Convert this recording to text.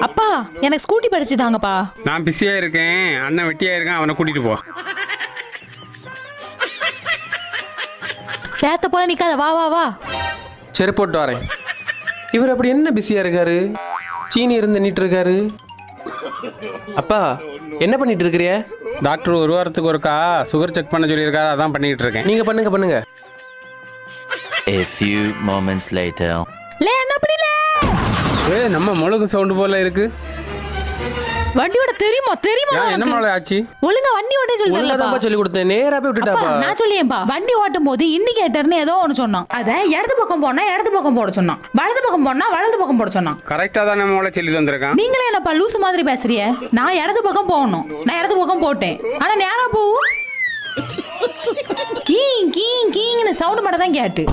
அப்பா எனக்கு ஸ்கூட்டி படிச்சு தாங்கப்பா. நான் பிஸியா இருக்கேன், அண்ணன் வெட்டியா இருக்கான், அவனை கூட்டிட்டு போ. பேத்த போல நிக்காத, வா வா வா. சரி போட்டு வரேன். இவர் அப்படி என்ன பிஸியா இருக்காரு? சீனி இருந்து நிட்டு இருக்காரு. அப்பா என்ன பண்ணிட்டு இருக்கிறிய? டாக்டர் ஒரு வாரத்துக்கு ஒருக்கா சுகர் செக் பண்ண சொல்லியிருக்காரு, அதான் பண்ணிட்டு இருக்கேன். நீங்க பண்ணுங்க பண்ணுங்க. A few moments later. லே அண்ணா அப்படி லே. ஏய் நம்ம முழுகு சவுண்ட் போல இருக்கு. வண்டியோட தெரியுமா தெரியுமா ஏன் என்ன உனக்கு? மழை ஆச்சு? ஒழுங்கா வண்டி ஓட்ட சொல்லி தரலப்பா. ஒழுங்கா சொல்லி கொடுத்தேன், நேரா போய் விட்டுட்டாப்பா. நான் சொல்லியேன்பா, வண்டி ஓட்டும் போது இண்டிகேட்டர்னு ஏதோ ஒன்னு சொன்னான். அத இடது பக்கம் போனா இடது பக்கம் போட சொன்னான், வலது பக்கம் போனா வலது பக்கம் போட சொன்னான். கரெக்டா தான் நம்ம மழை சொல்லி தந்திருக்கான். நீங்களே என்னப்பா லூசு மாதிரி பேசுறிய? நான் இடது பக்கம் போகணும், நான் இடது பக்கம் போட்டேன். ஆனா நேரா போவும் கீங் கீங் கீங்னு சவுண்ட் மட்டும் தான் கேட்டு.